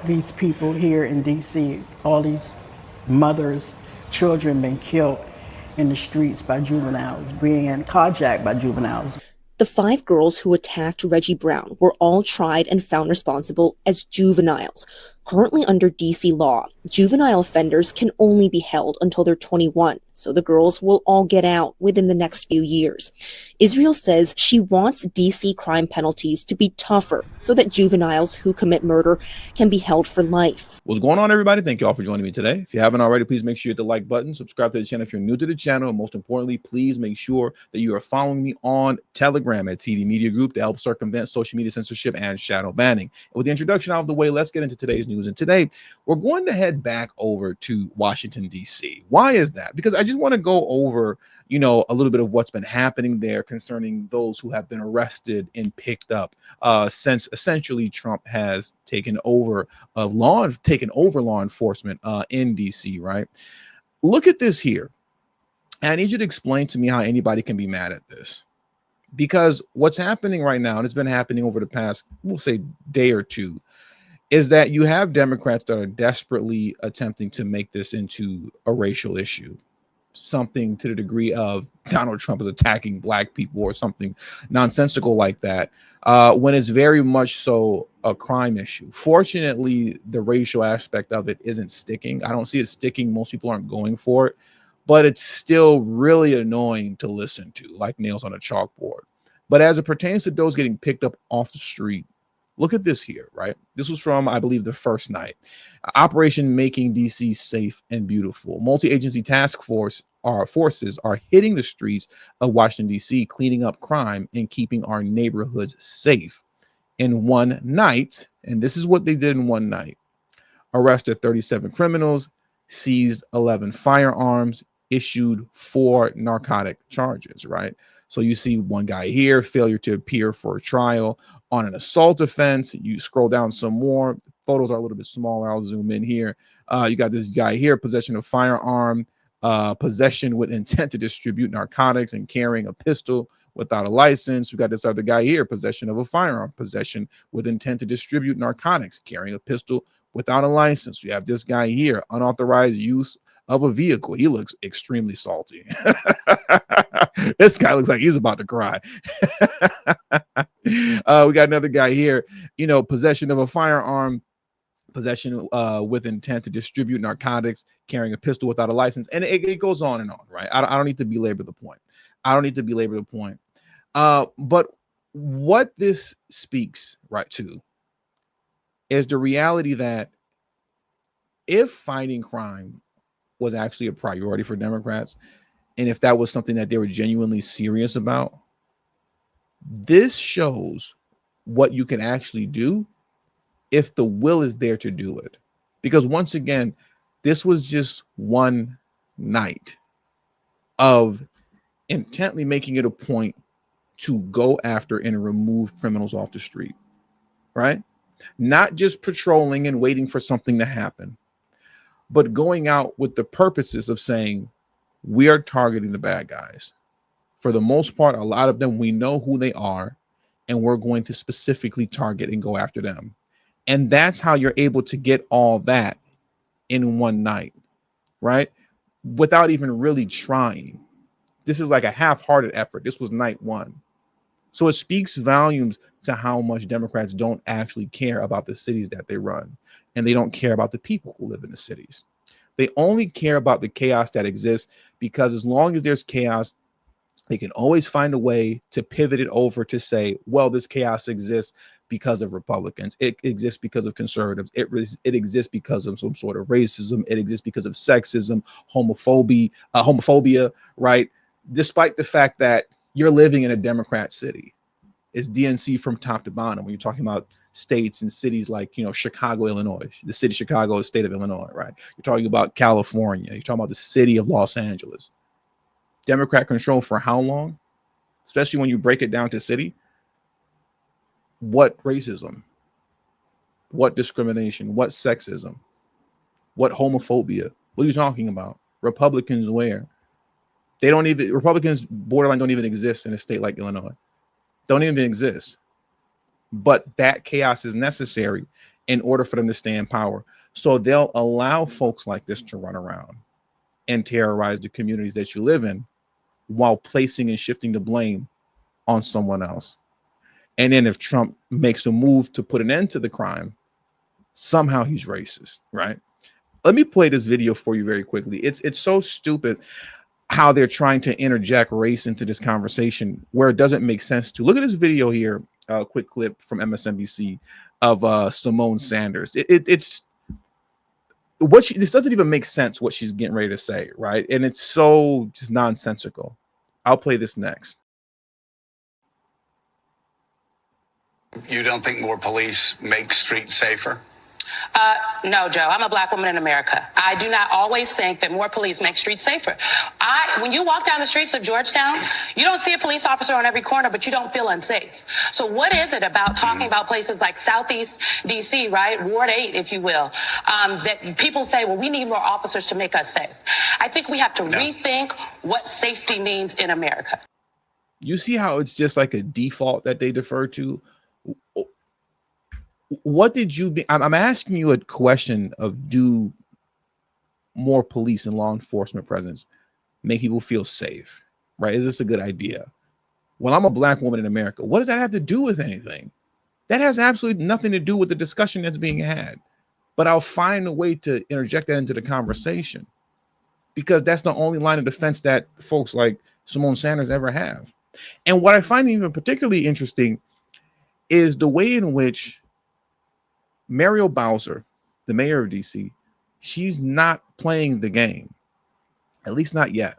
these people here in DC, all these mothers, children been killed in the streets by juveniles, being carjacked by juveniles. The 5 girls who attacked Reggie Brown were all tried and found responsible as juveniles. Currently under DC law, juvenile offenders can only be held until they're 21, so the girls will all get out within the next few years. Israel says she wants DC crime penalties to be tougher so that juveniles who commit murder can be held for life. What's going on, everybody? Thank you all for joining me today. If you haven't already, please make sure you hit the like button, subscribe to the channel if you're new to the channel, and most importantly, please make sure that you are following me on Telegram at TD Media Group to help circumvent social media censorship and shadow banning. And with the introduction out of the way, let's get into today's news. And today, we're going to head back over to Washington, D.C. Why is that? Because I just want to go over, a little bit of what's been happening there concerning those who have been arrested and picked up since essentially Trump has taken over law enforcement in DC, right? Look at this here. And I need you to explain to me how anybody can be mad at this. Because what's happening right now, and it's been happening over the past, we'll say, day or two, is that you have Democrats that are desperately attempting to make this into a racial issue, something to the degree of Donald Trump is attacking black people or something nonsensical like that, when it's very much so a crime issue. Fortunately, the racial aspect of it isn't sticking. I don't see it sticking. Most people aren't going for it, but it's still really annoying to listen to, like nails on a chalkboard. But as it pertains to those getting picked up off the street, look at this here, right? This was from, I believe, the first night. Operation Making DC Safe and Beautiful. Multi-agency task forces are hitting the streets of Washington, D.C., cleaning up crime and keeping our neighborhoods safe. In one night, and this is what they did in one night, arrested 37 criminals, seized 11 firearms, issued 4 narcotic charges, right? So you see one guy here, failure to appear for a trial on an assault offense. You scroll down some more. Photos are a little bit smaller. I'll zoom in here. You got this guy here, possession of firearm, possession with intent to distribute narcotics and carrying a pistol without a license. We got this other guy here, possession of a firearm, possession with intent to distribute narcotics, carrying a pistol without a license. We have this guy here, unauthorized use of a vehicle. He looks extremely salty. This guy looks like he's about to cry. We got another guy here, possession of a firearm, possession with intent to distribute narcotics, carrying a pistol without a license, and it goes on and on, right? I don't need to belabor the point. But what this speaks right to is the reality that if fighting crime was actually a priority for Democrats, and if that was something that they were genuinely serious about, this shows what you can actually do if the will is there to do it. Because once again, this was just one night of intently making it a point to go after and remove criminals off the street, right? Not just patrolling and waiting for something to happen, but going out with the purposes of saying, we are targeting the bad guys. For the most part, a lot of them, we know who they are, and we're going to specifically target and go after them. And that's how you're able to get all that in one night, right? Without even really trying. This is like a half-hearted effort. This was night one. So it speaks volumes to how much Democrats don't actually care about the cities that they run, and they don't care about the people who live in the cities. They only care about the chaos that exists, because as long as there's chaos, they can always find a way to pivot it over to say, well, this chaos exists because of Republicans. It exists because of conservatives. It exists because of some sort of racism. It exists because of sexism, homophobia, right? Despite the fact that you're living in a Democrat city. It's DNC from top to bottom. When you're talking about states and cities like, Chicago, Illinois, the city of Chicago is state of Illinois, right? You're talking about California. You're talking about the city of Los Angeles. Democrat control for how long? Especially when you break it down to city. What racism? What discrimination? What sexism? What homophobia? What are you talking about? Republicans where? Republicans borderline don't even exist in a state like Illinois. Don't even exist. But that chaos is necessary in order for them to stay in power. So they'll allow folks like this to run around and terrorize the communities that you live in while placing and shifting the blame on someone else. And then if Trump makes a move to put an end to the crime, somehow he's racist, right? Let me play this video for you very quickly. It's so stupid how they're trying to interject race into this conversation where it doesn't make sense to. Look at this video here, a quick clip from MSNBC of Simone Sanders. It's what this doesn't even make sense what she's getting ready to say, right? And it's so just nonsensical. I'll play this next. You don't think more police make streets safer? No, Joe, I'm a black woman in America. I do not always think that more police make streets safer. When you walk down the streets of Georgetown, you don't see a police officer on every corner, but you don't feel unsafe. So what is it about talking about places like Southeast DC, right? Ward 8, if you will, that people say, well, we need more officers to make us safe. I think we have to rethink what safety means in America. You see how it's just like a default that they defer to? What did you be? I'm asking you a question of, do more police and law enforcement presence make people feel safe, right? Is this a good idea? Well, I'm a black woman in America. What does that have to do with anything? That has absolutely nothing to do with the discussion that's being had. But I'll find a way to interject that into the conversation because that's the only line of defense that folks like Simone Sanders ever have. And what I find even particularly interesting is the way in which Muriel Bowser, the mayor of DC, she's not playing the game, at least not yet,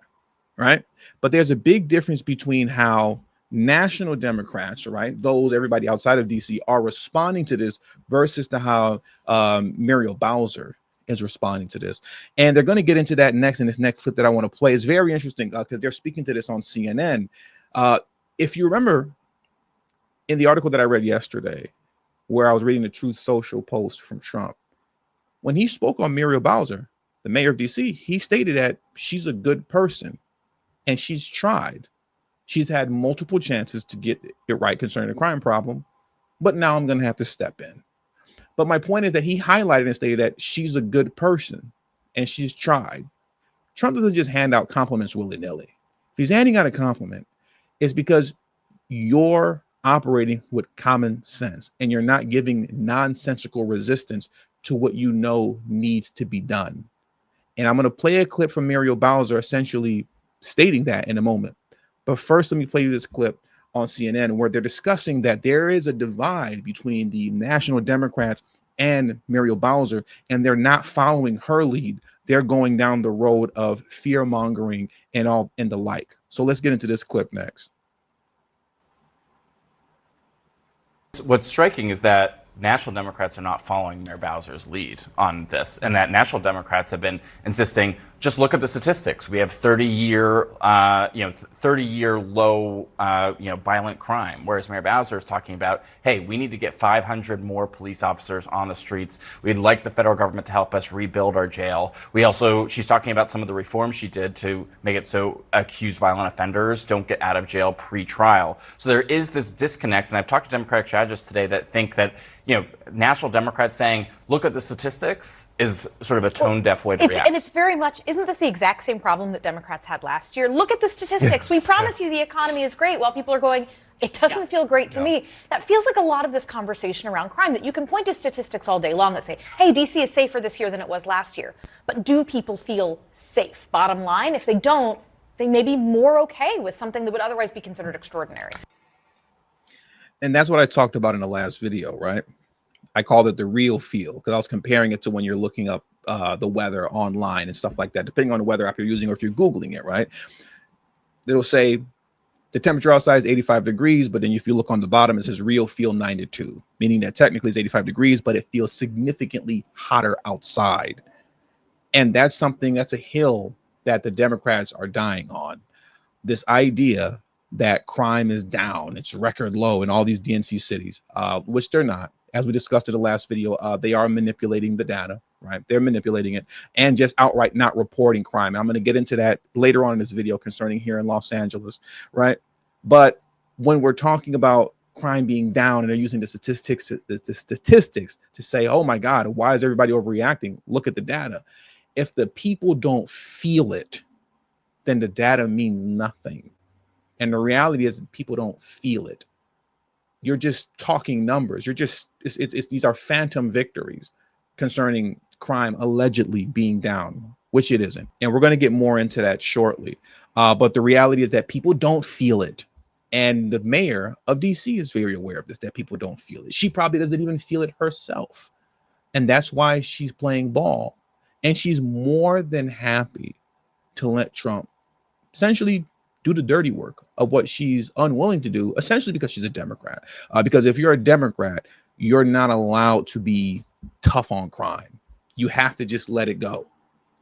right? But there's a big difference between how national Democrats, right, everybody outside of DC are responding to this versus to how Muriel Bowser is responding to this. And they're going to get into that next in this next clip that I want to play. It's very interesting because they're speaking to this on CNN. If you remember in the article that I read yesterday, where I was reading the Truth Social post from Trump, when he spoke on Muriel Bowser, the mayor of DC, he stated that she's a good person and she's tried. She's had multiple chances to get it right concerning the crime problem, but now I'm going to have to step in. But my point is that he highlighted and stated that she's a good person and she's tried. Trump doesn't just hand out compliments willy-nilly. If he's handing out a compliment, it's because you're operating with common sense and you're not giving nonsensical resistance to what you know needs to be done. And I'm going to play a clip from Muriel Bowser essentially stating that in a moment. But first, let me play you this clip on CNN where they're discussing that there is a divide between the national Democrats and Muriel Bowser, and they're not following her lead. They're going down the road of fear mongering and the like. So let's get into this clip next. What's striking is that National Democrats are not following Mayor Bowser's lead on this, and that National Democrats have been insisting, just look at the statistics. We have 30-year low, violent crime. Whereas Mayor Bowser is talking about, hey, we need to get 500 more police officers on the streets. We'd like the federal government to help us rebuild our jail. She's talking about some of the reforms she did to make it so accused violent offenders don't get out of jail pre-trial. So there is this disconnect, and I've talked to Democratic strategists today that think that, National Democrats saying, look at the statistics is sort of a tone-deaf way to react. And it's very much, isn't this the exact same problem that Democrats had last year? Look at the statistics. We promise you the economy is great, while people are going, it doesn't feel great to me. That feels like a lot of this conversation around crime, that you can point to statistics all day long that say, hey, DC is safer this year than it was last year. But do people feel safe? Bottom line, if they don't, they may be more okay with something that would otherwise be considered extraordinary. And that's what I talked about in the last video, right? I called it the real feel because I was comparing it to when you're looking up the weather online and stuff like that, depending on the weather app you're using or if you're Googling it, right? It'll say the temperature outside is 85 degrees, but then if you look on the bottom, it says real feel 92, meaning that technically it's 85 degrees, but it feels significantly hotter outside. And that's a hill that the Democrats are dying on. This idea that crime is down, it's record low in all these DNC cities, which they're not. As we discussed in the last video, they are manipulating the data, right? They're manipulating it and just outright not reporting crime. I'm going to get into that later on in this video concerning here in Los Angeles, right? But when we're talking about crime being down, and they're using the statistics to say, oh my God, why is everybody overreacting? Look at the data. If the people don't feel it, then the data means nothing. And the reality is people don't feel it. You're just talking numbers. You're just, it's these are phantom victories concerning crime allegedly being down, which it isn't. And we're going to get more into that shortly. But the reality is that people don't feel it. And the mayor of DC is very aware of this, that people don't feel it. She probably doesn't even feel it herself. And that's why she's playing ball. And she's more than happy to let Trump essentially do the dirty work of what she's unwilling to do, essentially because she's a Democrat. Because if you're a Democrat, you're not allowed to be tough on crime. You have to just let it go.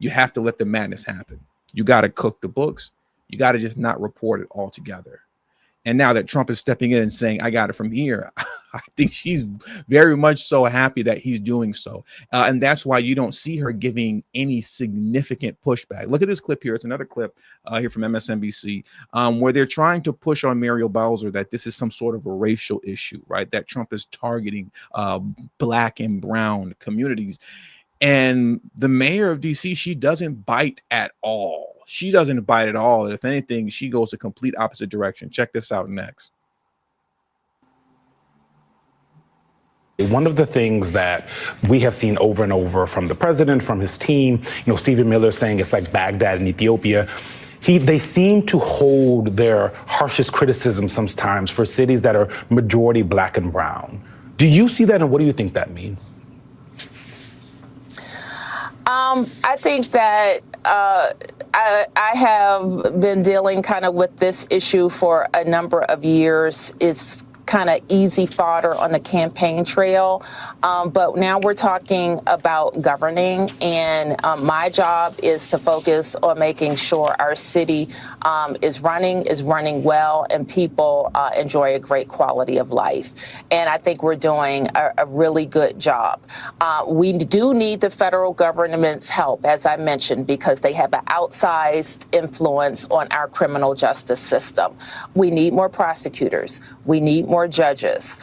You have to let the madness happen. You got to cook the books. You got to just not report it altogether. And now that Trump is stepping in and saying, I got it from here, I think she's very much so happy that he's doing so. And that's why you don't see her giving any significant pushback. Look at this clip here. It's another clip here from MSNBC where they're trying to push on Muriel Bowser that this is some sort of a racial issue, right? That Trump is targeting Black and brown communities. And the mayor of DC, she doesn't bite at all. She doesn't bite at all. If anything, she goes the complete opposite direction. Check this out next. One of the things that we have seen over and over from the president, from his team, Stephen Miller saying it's like Baghdad in Ethiopia. They seem to hold their harshest criticism sometimes for cities that are majority Black and brown. Do you see that, and what do you think that means? I think that I have been dealing kind of with this issue for a number of years. It's kind of easy fodder on the campaign trail. But now we're talking about governing, and my job is to focus on making sure our city is running well, and people enjoy a great quality of life. And I think we're doing a really good job. We do need the federal government's help, as I mentioned, because they have an outsized influence on our criminal justice system. We need more prosecutors. We need more judges.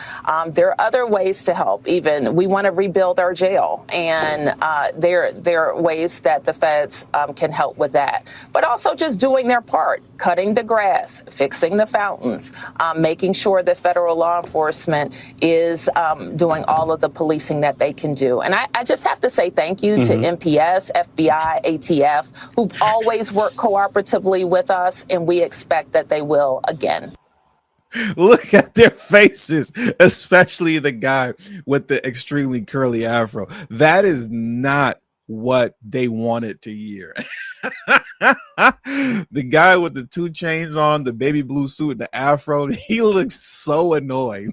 There are other ways to help. Even we want to rebuild our jail, and there are ways that the feds can help with that. But also just doing their part, cutting the grass, fixing the fountains, making sure that federal law enforcement is doing all of the policing that they can do. And I just have to say thank you to MPS, FBI, ATF, who've always worked cooperatively with us, and we expect that they will again. Look at their faces, especially the guy with the extremely curly afro. That is not what they wanted to hear. The guy with the 2 chains on, the baby blue suit, and the afro, he looks so annoyed.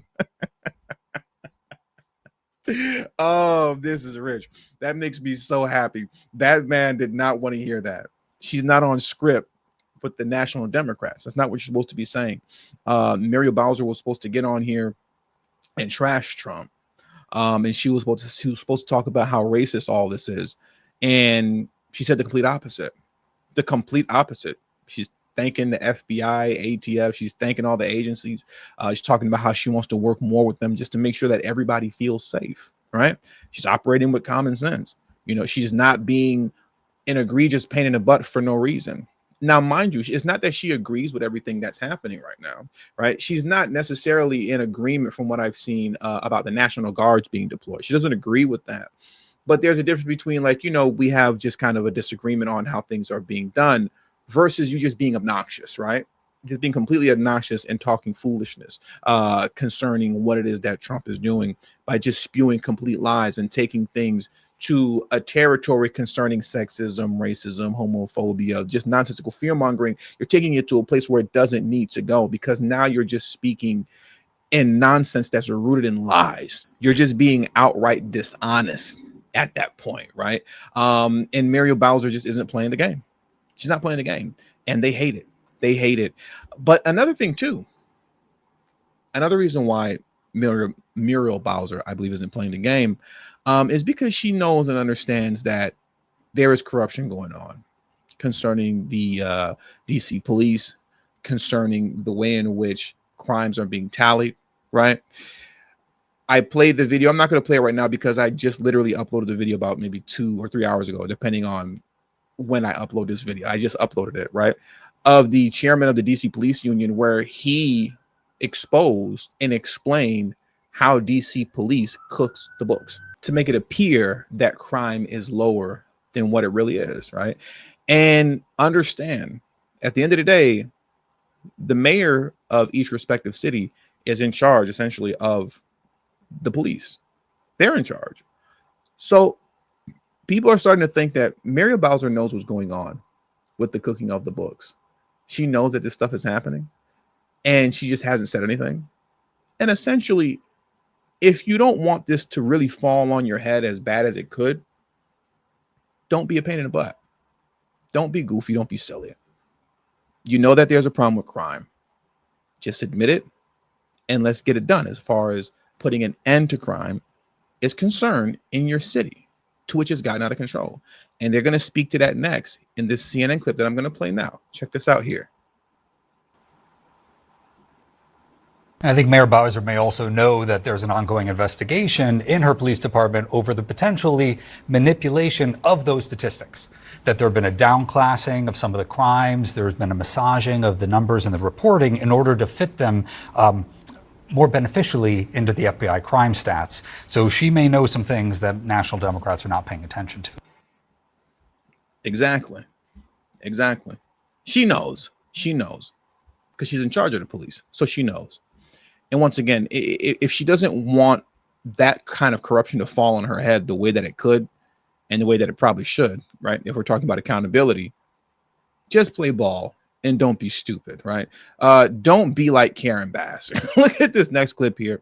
Oh, this is rich. That makes me so happy. That man did not want to hear that. She's not on script with the National Democrats. That's not what you're supposed to be saying. Muriel Bowser was supposed to get on here and trash Trump. And she was supposed to talk about how racist all this is. And she said the complete opposite. The complete opposite. She's thanking the FBI, ATF. She's thanking all the agencies. She's talking about how she wants to work more with them just to make sure that everybody feels safe, right? She's operating with common sense. She's not being an egregious pain in the butt for no reason. Now, mind you, it's not that she agrees with everything that's happening right now, right? She's not necessarily in agreement from what I've seen about the National Guards being deployed. She doesn't agree with that. But there's a difference between we have just kind of a disagreement on how things are being done versus you just being obnoxious, right? Just being completely obnoxious and talking foolishness concerning what it is that Trump is doing by just spewing complete lies and taking things to a territory concerning sexism, racism, homophobia, just nonsensical fear mongering. You're taking it to a place where it doesn't need to go, because now you're just speaking in nonsense that's rooted in lies. You're just being outright dishonest at that point, right? And Muriel Bowser just isn't playing the game. She's not playing the game, and they hate it. They hate it. But another thing too, another reason why Muriel Bowser, I believe, isn't playing the game is because she knows and understands that there is corruption going on concerning the DC police, concerning the way in which crimes are being tallied, right? I played the video. I'm not going to play it right now because I just literally uploaded the video about maybe 2 or 3 hours ago, depending on when I upload this video. I just uploaded it, right? Of the chairman of the DC Police Union, where he exposed and explained how DC Police cooks the books to make it appear that crime is lower than what it really is, right? And understand, at the end of the day, the mayor of each respective city is in charge, essentially, of the police. They're in charge. So people are starting to think that Muriel Bowser knows what's going on with the cooking of the books. She knows that this stuff is happening, and she just hasn't said anything. And essentially, if you don't want this to really fall on your head as bad as it could, don't be a pain in the butt. Don't be goofy. Don't be silly. You know that there's a problem with crime. Just admit it, and let's get it done as far as putting an end to crime is concerned in your city, to which has gotten out of control. And they're going to speak to that next in this CNN clip that I'm going to play now. Check this out here. I think Mayor Bowser may also know that there's an ongoing investigation in her police department over the potentially manipulation of those statistics, that there have been a downclassing of some of the crimes, there's been a massaging of the numbers and the reporting in order to fit them more beneficially into the FBI crime stats. So she may know some things that national Democrats are not paying attention to. Exactly. Exactly. She knows. She knows because she's in charge of the police. So she knows. And once again, if she doesn't want that kind of corruption to fall on her head the way that it could and the way that it probably should, right? If we're talking about accountability, just play ball and don't be stupid, right? Don't be like Karen Bass. Look at this next clip here.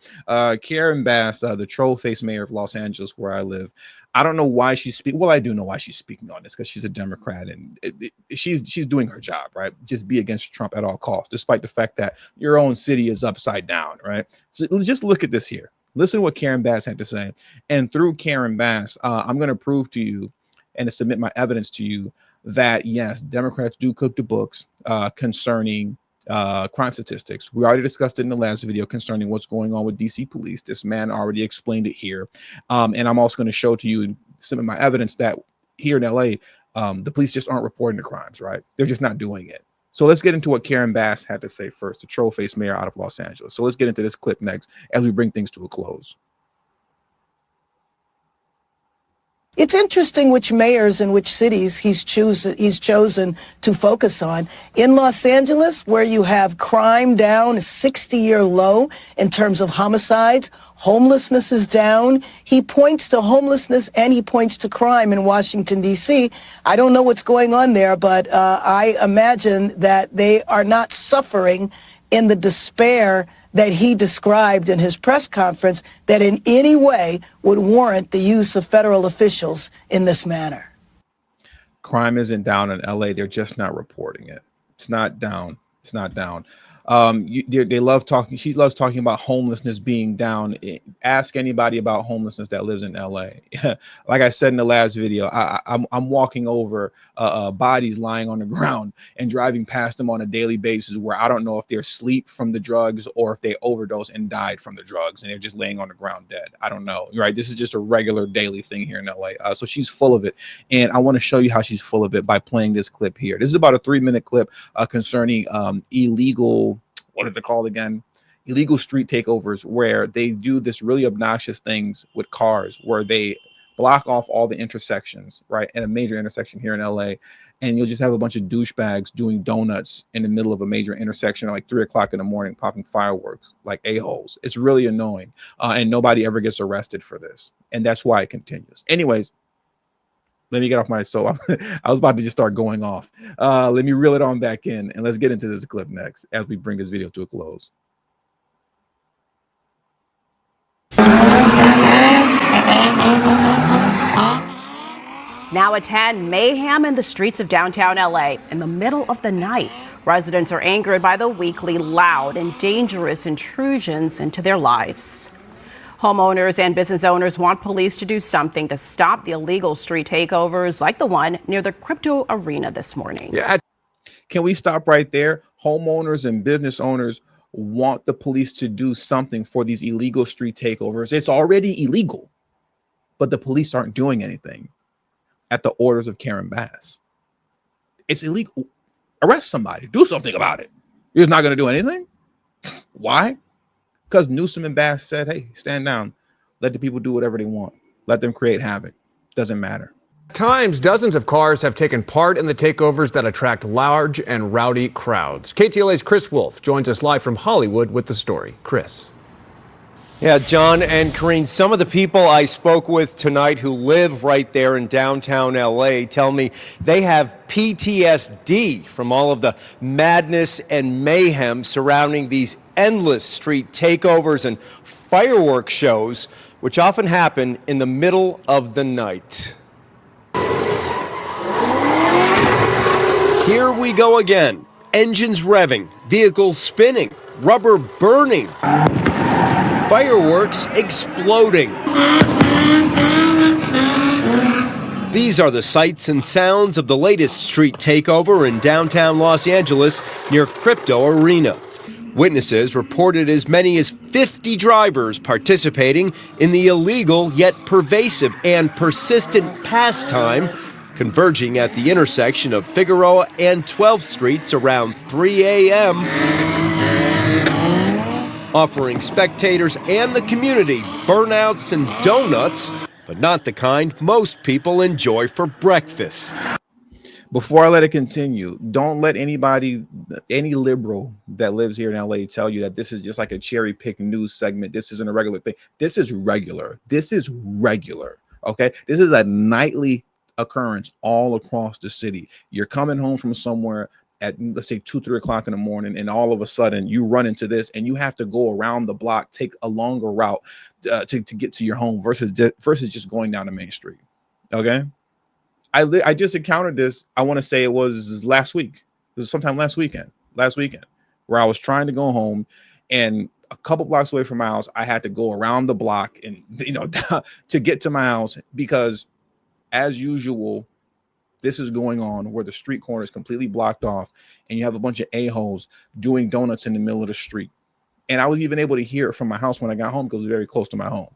Karen Bass, the troll-faced mayor of Los Angeles, where I live. I don't know why she's speaking. Well, I do know why she's speaking on this because she's a Democrat and she's doing her job, right? Just be against Trump at all costs, despite the fact that your own city is upside down, right? So just look at this here. Listen to what Karen Bass had to say. And through Karen Bass, I'm going to prove to you and to submit my evidence to you that, yes, Democrats do cook the books concerning crime statistics. We already discussed it in the last video concerning what's going on with DC police. This man already explained it here. And I'm also going to show to you and submit my evidence that here in LA, the police just aren't reporting the crimes, right? They're just not doing it. So let's get into what Karen Bass had to say first, the troll-faced mayor out of Los Angeles. So let's get into this clip next as we bring things to a close. It's interesting which mayors and which cities he's chosen to focus on. In Los Angeles, where you have crime down a 60-year low in terms of homicides, homelessness is down. He points to homelessness and he points to crime in Washington, D.C. I don't know what's going on there, but I imagine that they are not suffering in the despair that he described in his press conference that in any way would warrant the use of federal officials in this manner. Crime isn't down in LA. They're just not reporting it. It's not down. It's not down. They love talking. She loves talking about homelessness being down. Ask anybody about homelessness that lives in LA. Like I said in the last video, I'm walking over bodies lying on the ground and driving past them on a daily basis where I don't know if they're asleep from the drugs or if they overdosed and died from the drugs and they're just laying on the ground dead. I don't know, right? This is just a regular daily thing here in LA. So she's full of it. And I want to show you how she's full of it by playing this clip here. This is about a 3-minute clip concerning illegal, what are they called again? Illegal street takeovers, where they do this really obnoxious things with cars, where they block off all the intersections, right? In a major intersection here in LA. And you'll just have a bunch of douchebags doing donuts in the middle of a major intersection at like 3 o'clock in the morning, popping fireworks like a-holes. It's really annoying. And nobody ever gets arrested for this. And that's why it continues. Anyways, let me get off my soul. I was about to just start going off. Let me reel it on back in and let's get into this clip next as we bring this video to a close. Now at 10, mayhem in the streets of downtown LA in the middle of the night. Residents are angered by the weekly loud and dangerous intrusions into their lives. Homeowners and business owners want police to do something to stop the illegal street takeovers like the one near the crypto arena this morning. Yeah. Can we stop right there? Homeowners and business owners want the police to do something for these illegal street takeovers. It's already illegal, but the police aren't doing anything at the orders of Karen Bass. It's illegal. Arrest somebody. Do something about it. You're just not going to do anything? Why? Because Newsom and Bass said, hey, stand down. Let the people do whatever they want. Let them create havoc. Doesn't matter. At times, dozens of cars have taken part in the takeovers that attract large and rowdy crowds. KTLA's Chris Wolf joins us live from Hollywood with the story. Chris. Yeah, John and Karine, some of the people I spoke with tonight who live right there in downtown LA tell me they have PTSD from all of the madness and mayhem surrounding these endless street takeovers and fireworks shows, which often happen in the middle of the night. Here we go again. Engines revving, vehicles spinning, rubber burning, fireworks exploding. These are the sights and sounds of the latest street takeover in downtown Los Angeles near Crypto Arena. Witnesses reported as many as 50 drivers participating in the illegal yet pervasive and persistent pastime, converging at the intersection of Figueroa and 12th Streets around 3 a.m., offering spectators and the community burnouts and donuts, but not the kind most people enjoy for breakfast. Before I let it continue, don't let anybody, any liberal that lives here in LA tell you that this is just like a cherry pick news segment. This isn't a regular thing. This is regular. This is regular. Okay. This is a nightly occurrence all across the city. You're coming home from somewhere at, let's say, 2-3 o'clock in the morning, and all of a sudden you run into this and you have to go around the block, take a longer route to get to your home versus just going down the main street. Okay. I just encountered this. I want to say it was last week. It was sometime last weekend, where I was trying to go home, and a couple blocks away from my house, I had to go around the block and, to get to my house, because as usual, this is going on where the street corner is completely blocked off and you have a bunch of a-holes doing donuts in the middle of the street. And I was even able to hear it from my house when I got home, because it was very close to my home.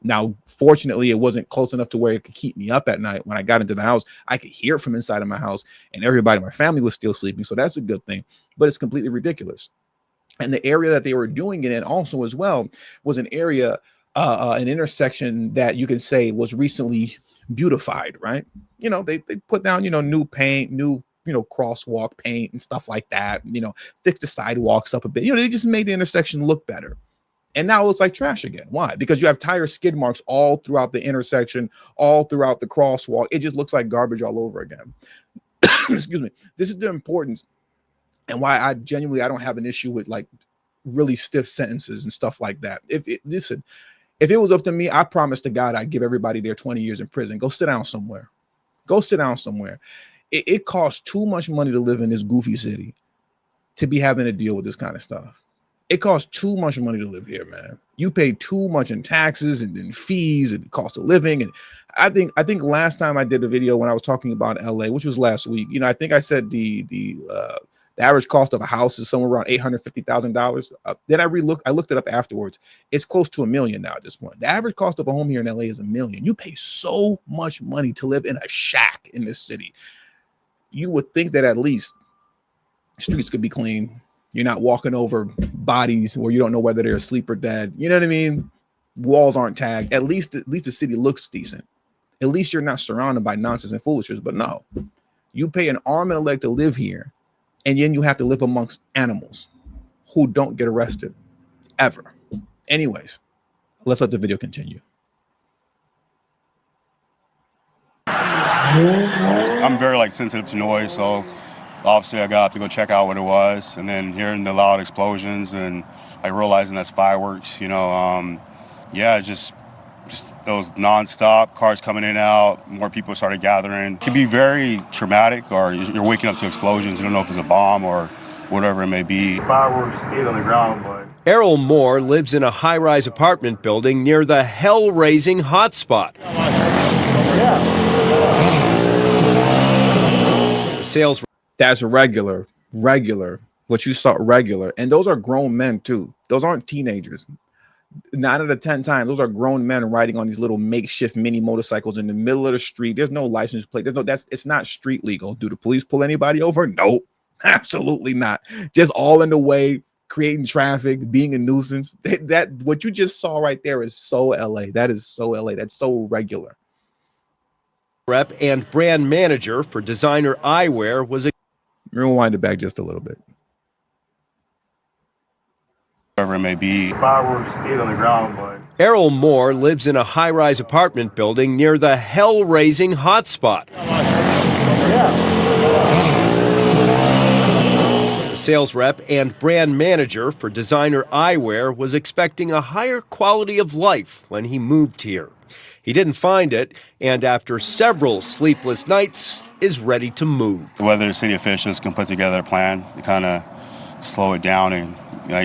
Now, fortunately, it wasn't close enough to where it could keep me up at night. When I got into the house, I could hear it from inside of my house, and everybody in my family was still sleeping. So that's a good thing, but it's completely ridiculous. And the area that they were doing it in also as well was an area, an intersection that you can say was recently beautified, right? They put down, new paint, new, crosswalk paint and stuff like that, fix the sidewalks up a bit. They just made the intersection look better. And now it looks like trash again. Why? Because you have tire skid marks all throughout the intersection, all throughout the crosswalk. It just looks like garbage all over again. Excuse me. This is the importance and why I don't have an issue with like really stiff sentences and stuff like that. If it was up to me, I promise to God I'd give everybody their 20 years in prison. Go sit down somewhere. It costs too much money to live in this goofy city to be having to deal with this kind of stuff. It costs too much money to live here, man. You pay too much in taxes and fees and cost of living. And I think last time I did a video when I was talking about LA, which was last week, I think I said the average cost of a house is somewhere around $850,000. Then I looked it up afterwards. It's close to $1 million now at this point. The average cost of a home here in LA is $1 million. You pay so much money to live in a shack in this city. You would think that at least streets could be clean. You're not walking over bodies where you don't know whether they're asleep or dead. You know what I mean? Walls aren't tagged. At least the city looks decent. At least you're not surrounded by nonsense and foolishness. But no, you pay an arm and a leg to live here, and then you have to live amongst animals who don't get arrested ever. Anyways, let's let the video continue. I'm very sensitive to noise, so obviously I got to go check out what it was, and then hearing the loud explosions and realizing that's fireworks, just those nonstop cars coming in and out, more people started gathering. It can be very traumatic, or you're waking up to explosions. You don't know if it's a bomb or whatever it may be. Fireworks stayed on the ground, but Errol Moore lives in a high-rise apartment building near the hell-raising hotspot. The sales. That's regular What you saw regular, and those are grown men too. Those aren't teenagers. 9 out of 10 times, those are grown men riding on these little makeshift mini motorcycles in the middle of the street. There's no license plate. It's not street legal. Do the police pull anybody over? Nope, absolutely not. Just all in the way, creating traffic, being a nuisance. That what you just saw right there is so LA. That is so LA. That's so regular. Rep and brand manager for designer eyewear was rewind it back just a little bit. Whatever it may be. Fireworks stayed on the ground, but Errol Moore lives in a high-rise apartment building near the hell-raising hotspot. The sales rep and brand manager for designer eyewear was expecting a higher quality of life when he moved here. He didn't find it, and after several sleepless nights, is ready to move. Whether the city officials can put together a plan to kind of slow it down and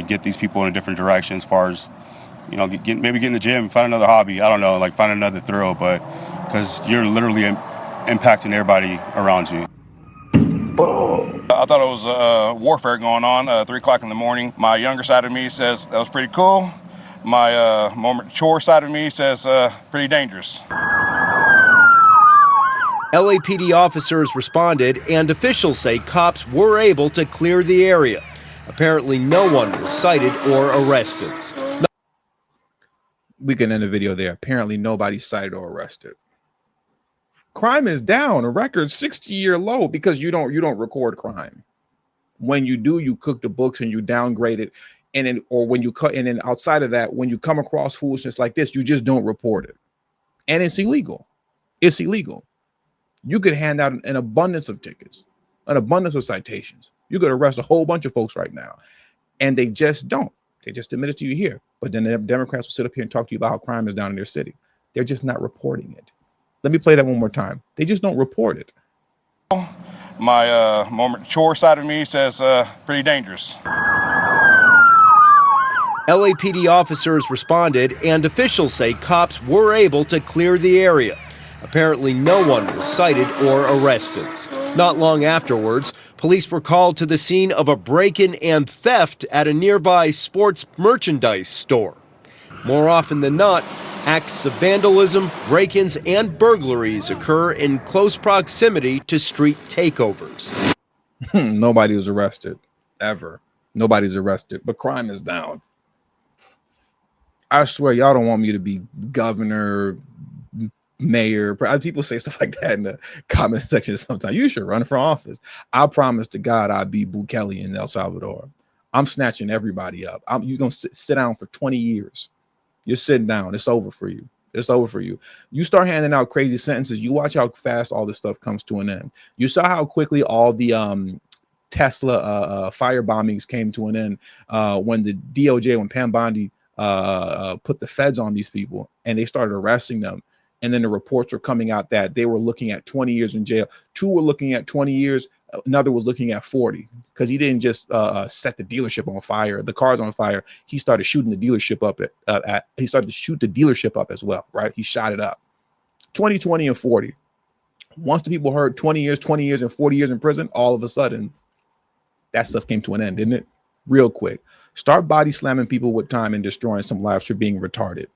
get these people in a different direction as far as, maybe get in the gym, find another hobby. I don't know, like find another thrill, but because you're literally impacting everybody around you. I thought it was warfare going on, 3 o'clock in the morning. My younger side of me says that was pretty cool. My more mature side of me says pretty dangerous. LAPD officers responded, and officials say cops were able to clear the area. Apparently, no one was cited or arrested. We can end the video there. Apparently, nobody's cited or arrested. Crime is down, a record 60-year low, because you don't record crime. When you do, you cook the books and you downgrade it, and then outside of that, when you come across foolishness like this, you just don't report it, and it's illegal. It's illegal. You could hand out an abundance of tickets, an abundance of citations. You could arrest a whole bunch of folks right now, and they just don't. They just admit it to you here. But then the Democrats will sit up here and talk to you about how crime is down in their city. They're just not reporting it. Let me play that one more time. They just don't report it. My more mature side of me says pretty dangerous. LAPD officers responded, and officials say cops were able to clear the area. Apparently, no one was cited or arrested. Not long afterwards, police were called to the scene of a break-in and theft at a nearby sports merchandise store. More often than not, acts of vandalism, break-ins, and burglaries occur in close proximity to street takeovers. Nobody was arrested, ever. Nobody's arrested, but crime is down. I swear, y'all don't want me to be governor, mayor. People say stuff like that in the comment section sometimes. You should run for office. I promise to God I'll be Bukele in El Salvador. I'm snatching everybody up. You're going to sit down for 20 years. You're sitting down. It's over for you. It's over for you. You start handing out crazy sentences. You watch how fast all this stuff comes to an end. You saw how quickly all the Tesla fire bombings came to an end when the DOJ, when Pam Bondi put the feds on these people and they started arresting them. And then the reports were coming out that they were looking at 20 years in jail. 2 were looking at 20 years. Another was looking at 40 because he didn't just set the dealership on fire, the cars on fire. He started shooting the dealership up he started to shoot the dealership up as well, right? He shot it up. 20, 20, and 40. Once the people heard 20 years, and 40 years in prison, all of a sudden, that stuff came to an end, didn't it? Real quick. Start body slamming people with time and destroying some lives for being retarded.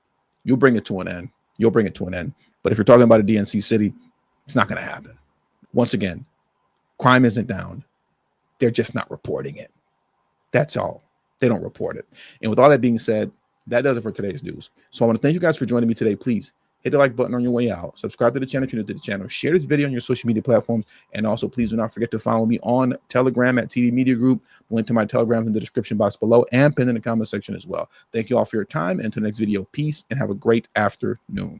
You'll bring it to an end. You'll bring it to an end. But if you're talking about a DNC city, it's not going to happen. Once again, crime isn't down. They're just not reporting it. That's all. They don't report it. And with all that being said, that does it for today's news. So I want to thank you guys for joining me today. Please hit the like button on your way out. Subscribe to the channel if you're new to the channel. Share this video on your social media platforms. And also, please do not forget to follow me on Telegram at TD Media Group. Link to my Telegram is in the description box below and pinned in the comment section as well. Thank you all for your time. And until the next video, peace and have a great afternoon.